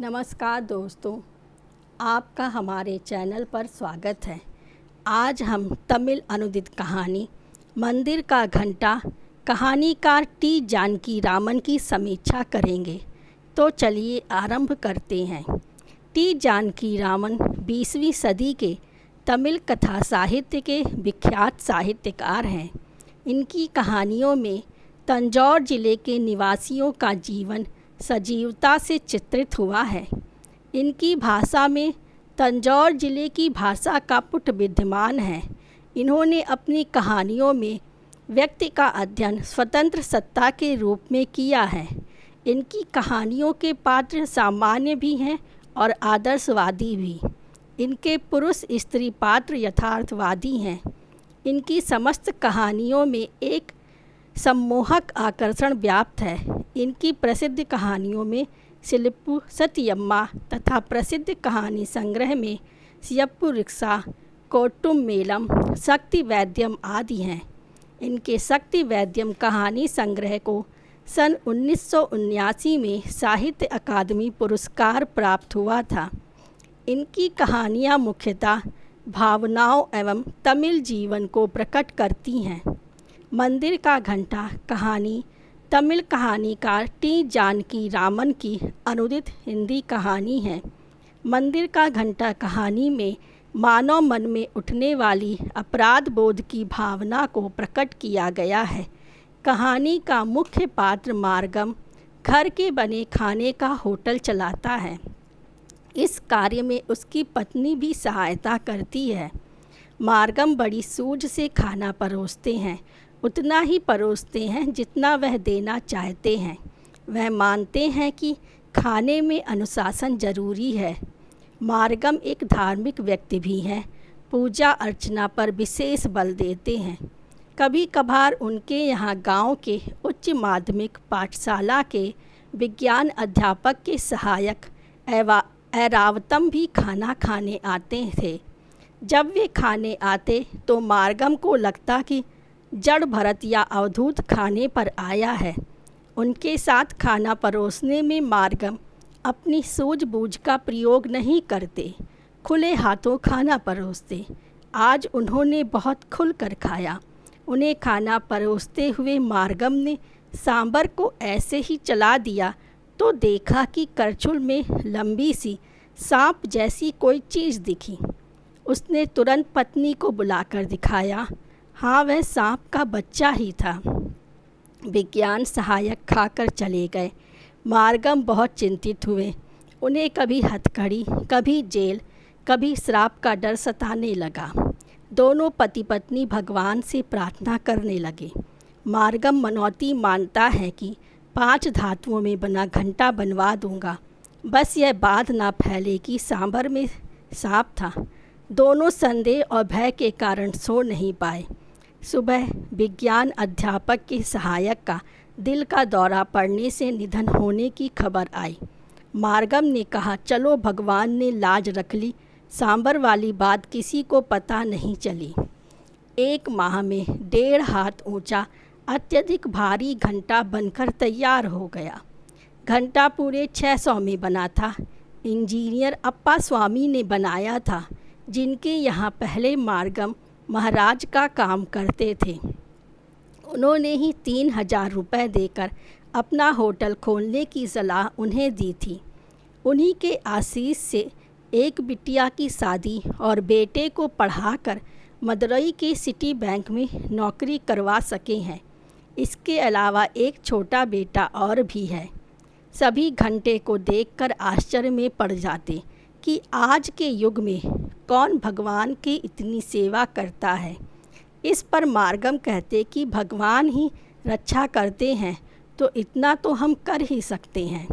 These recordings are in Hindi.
नमस्कार दोस्तों, आपका हमारे चैनल पर स्वागत है। आज हम तमिल अनुदित कहानी मंदिर का घंटा कहानीकार टी जानकी रामन की समीक्षा करेंगे। तो चलिए आरंभ करते हैं। टी जानकी रामन 20वीं सदी के तमिल कथा साहित्य के विख्यात साहित्यकार हैं। इनकी कहानियों में तंजौर जिले के निवासियों का जीवन सजीवता से चित्रित हुआ है। इनकी भाषा में तंजौर जिले की भाषा का पुट विद्यमान है। इन्होंने अपनी कहानियों में व्यक्ति का अध्ययन स्वतंत्र सत्ता के रूप में किया है। इनकी कहानियों के पात्र सामान्य भी हैं और आदर्शवादी भी। इनके पुरुष स्त्री पात्र यथार्थवादी हैं। इनकी समस्त कहानियों में एक सम्मोहक आकर्षण व्याप्त है। इनकी प्रसिद्ध कहानियों में सिलिप्पु सत्यम्मा तथा प्रसिद्ध कहानी संग्रह में सियप्पु रिक्शा, कोट्टुम मेलम, शक्ति वैद्यम आदि हैं। इनके शक्ति वैद्यम कहानी संग्रह को सन 1979 में साहित्य अकादमी पुरस्कार प्राप्त हुआ था। इनकी कहानियाँ मुख्यतः भावनाओं एवं तमिल जीवन को प्रकट करती हैं। मंदिर का घंटा कहानी तमिल कहानीकार टी जानकी रामन की अनुदित हिंदी कहानी है। मंदिर का घंटा कहानी में मानव मन में उठने वाली अपराध बोध की भावना को प्रकट किया गया है। कहानी का मुख्य पात्र मार्गम घर के बने खाने का होटल चलाता है। इस कार्य में उसकी पत्नी भी सहायता करती है। मार्गम बड़ी सूझ से खाना परोसते हैं, उतना ही परोसते हैं जितना वह देना चाहते हैं। वह मानते हैं कि खाने में अनुशासन जरूरी है। मार्गम एक धार्मिक व्यक्ति भी हैं। पूजा अर्चना पर विशेष बल देते हैं। कभी कभार उनके यहाँ गांव के उच्च माध्यमिक पाठशाला के विज्ञान अध्यापक के सहायक ऐरावतम भी खाना खाने आते थे। जब वे खाने आते तो मार्गम को लगता कि जड़ भरत या अवधूत खाने पर आया है। उनके साथ खाना परोसने में मार्गम अपनी सूझबूझ का प्रयोग नहीं करते, खुले हाथों खाना परोसते। आज उन्होंने बहुत खुलकर खाया। उन्हें खाना परोसते हुए मार्गम ने सांबर को ऐसे ही चला दिया तो देखा कि करछुल में लंबी सी सांप जैसी कोई चीज़ दिखी। उसने तुरंत पत्नी को बुलाकर दिखाया। हाँ, वह सांप का बच्चा ही था। विज्ञान सहायक खाकर चले गए। मार्गम बहुत चिंतित हुए। उन्हें कभी हथकड़ी, कभी जेल, कभी श्राप का डर सताने लगा। दोनों पति पत्नी भगवान से प्रार्थना करने लगे। मार्गम मनौती मानता है कि 5 धातुओं में बना घंटा बनवा दूंगा, बस यह बात ना फैले कि सांबर में सांप था। दोनों संदेह और भय के कारण सो नहीं पाए। सुबह विज्ञान अध्यापक के सहायक का दिल का दौरा पड़ने से निधन होने की खबर आई। मार्गम ने कहा, चलो भगवान ने लाज रख ली, सांबर वाली बात किसी को पता नहीं चली। 1 माह में 1.5 हाथ ऊंचा अत्यधिक भारी घंटा बनकर तैयार हो गया। घंटा पूरे 600 में बना था। इंजीनियर अप्पा स्वामी ने बनाया था, जिनके यहाँ पहले मार्गम महाराज का काम करते थे। उन्होंने ही 3000 रुपये देकर अपना होटल खोलने की सलाह उन्हें दी थी। उन्हीं के आशीष से एक बिटिया की शादी और बेटे को पढ़ाकर मदुरई के सिटी बैंक में नौकरी करवा सके हैं। इसके अलावा एक छोटा बेटा और भी है। सभी घंटे को देखकर आश्चर्य में पड़ जाते कि आज के युग में कौन भगवान की इतनी सेवा करता है। इस पर मार्गम कहते कि भगवान ही रक्षा करते हैं तो इतना तो हम कर ही सकते हैं।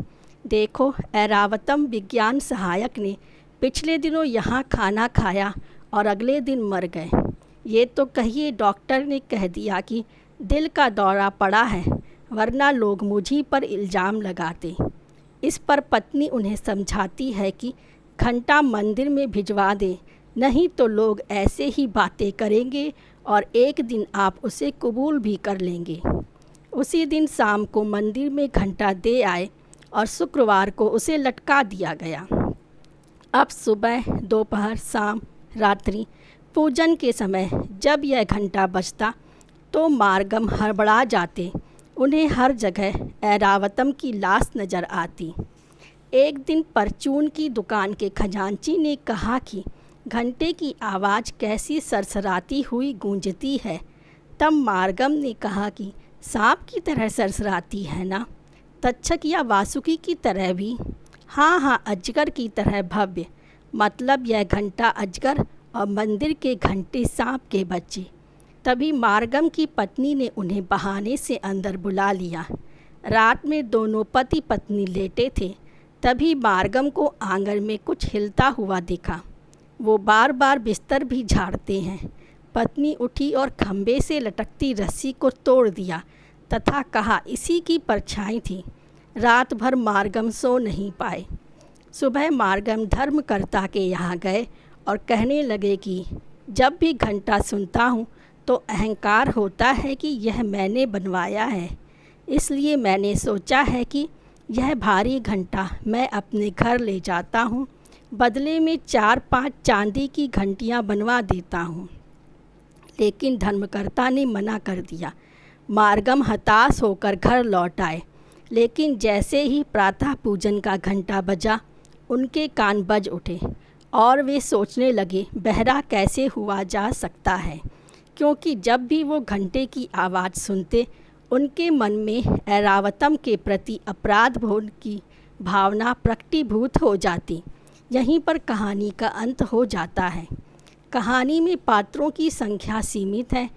देखो, ऐरावतम विज्ञान सहायक ने पिछले दिनों यहाँ खाना खाया और अगले दिन मर गए। ये तो कहिए डॉक्टर ने कह दिया कि दिल का दौरा पड़ा है, वरना लोग मुझी पर इल्ज़ाम लगाते। इस पर पत्नी उन्हें समझाती है कि घंटा मंदिर में भिजवा दें, नहीं तो लोग ऐसे ही बातें करेंगे और एक दिन आप उसे कबूल भी कर लेंगे। उसी दिन शाम को मंदिर में घंटा दे आए और शुक्रवार को उसे लटका दिया गया। अब सुबह, दोपहर, शाम, रात्रि पूजन के समय जब यह घंटा बजता तो मार्गम हड़बड़ा जाते। उन्हें हर जगह ऐरावतम की लाश नज़र आती। एक दिन परचून की दुकान के खजांची ने कहा कि घंटे की आवाज़ कैसी सरसराती हुई गूंजती है। तब मार्गम ने कहा कि सांप की तरह सरसराती है ना? तक्षक या वासुकी की तरह भी? हाँ हाँ, अजगर की तरह भव्य। मतलब यह घंटा अजगर और मंदिर के घंटे सांप के बच्चे। तभी मार्गम की पत्नी ने उन्हें बहाने से अंदर बुला लिया। रात में दोनों पति पत्नी लेटे थे। तभी मार्गम को आंगन में कुछ हिलता हुआ दिखा। वो बार बार बिस्तर भी झाड़ते हैं। पत्नी उठी और खंबे से लटकती रस्सी को तोड़ दिया तथा कहा इसी की परछाई थी। रात भर मार्गम सो नहीं पाए। सुबह मार्गम धर्मकर्ता के यहाँ गए और कहने लगे कि जब भी घंटा सुनता हूँ तो अहंकार होता है कि यह मैंने बनवाया है। इसलिए मैंने सोचा है कि यह भारी घंटा मैं अपने घर ले जाता हूँ, बदले में 4-5 चांदी की घंटियाँ बनवा देता हूँ। लेकिन धर्मकर्ता ने मना कर दिया। मार्गम हताश होकर घर लौट आए। लेकिन जैसे ही प्रातः पूजन का घंटा बजा, उनके कान बज उठे और वे सोचने लगे बहरा कैसे हुआ जा सकता है, क्योंकि जब भी वो घंटे की आवाज़ सुनते उनके मन में ऐरावतम के प्रति अपराध बोध की भावना प्रकटीभूत हो जाती। यहीं पर कहानी का अंत हो जाता है। कहानी में पात्रों की संख्या सीमित है।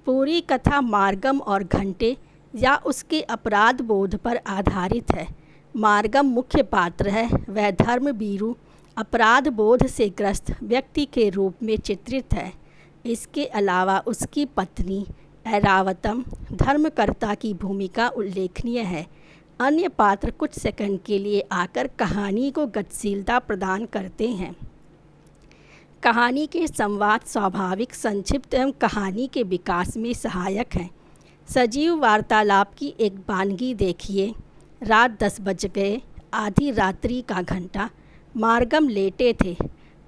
पूरी कथा मार्गम और घंटे या उसके अपराध बोध पर आधारित है। मार्गम मुख्य पात्र है। वह धर्मभीरू अपराध बोध से ग्रस्त व्यक्ति के रूप में चित्रित है। इसके अलावा उसकी पत्नी ऐरावतम धर्मकर्ता की भूमिका उल्लेखनीय है। अन्य पात्र कुछ सेकंड के लिए आकर कहानी को गतिशीलता प्रदान करते हैं। कहानी के संवाद स्वाभाविक, संक्षिप्त एवं कहानी के विकास में सहायक हैं। सजीव वार्तालाप की एक वानगी देखिए। रात 10 बज गए। आधी रात्रि का घंटा। मार्गम लेटे थे।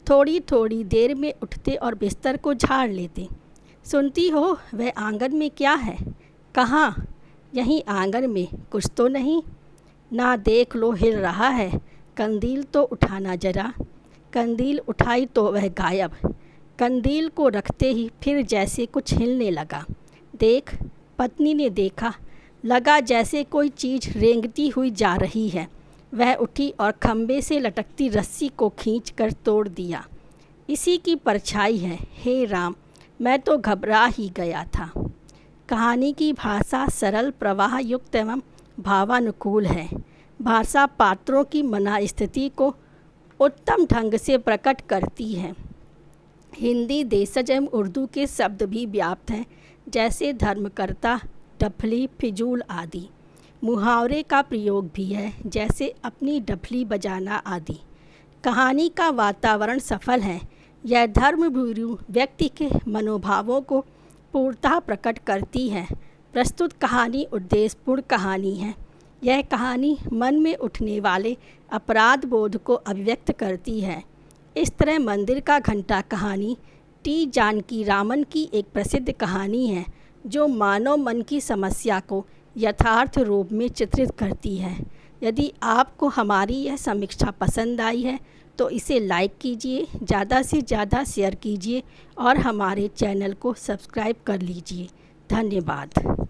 थोड़ी थोड़ी देर में उठते और बिस्तर को झाड़ लेते। सुनती हो वह आंगन में क्या है? कहाँ? यहीं आंगन में। कुछ तो नहीं? ना, देख लो, हिल रहा है। कंदील तो उठाना जरा। कंदील उठाई तो वह गायब। कंदील को रखते ही फिर जैसे कुछ हिलने लगा। देख, पत्नी ने देखा। लगा जैसे कोई चीज़ रेंगती हुई जा रही है। वह उठी और खंबे से लटकती रस्सी को खींचकर तोड़ दिया। इसी की परछाई है। हे राम, मैं तो घबरा ही गया था। कहानी की भाषा सरल, प्रवाह युक्त एवं भावानुकूल है। भाषा पात्रों की मनस्थिति को उत्तम ढंग से प्रकट करती है। हिंदी, देशज एवं उर्दू के शब्द भी व्याप्त हैं, जैसे धर्मकर्ता, डफली, फिजूल आदि। मुहावरे का प्रयोग भी है, जैसे अपनी डफली बजाना आदि। कहानी का वातावरण सफल है। यह धर्मभीरू व्यक्ति के मनोभावों को पूर्णतः प्रकट करती है। प्रस्तुत कहानी उद्देश्यपूर्ण कहानी है। यह कहानी मन में उठने वाले अपराध बोध को अभिव्यक्त करती है। इस तरह मंदिर का घंटा कहानी टी जानकी रामन की एक प्रसिद्ध कहानी है, जो मानव मन की समस्या को यथार्थ रूप में चित्रित करती है। यदि आपको हमारी यह समीक्षा पसंद आई है तो इसे लाइक कीजिए, ज़्यादा से ज़्यादा शेयर कीजिए और हमारे चैनल को सब्सक्राइब कर लीजिए। धन्यवाद।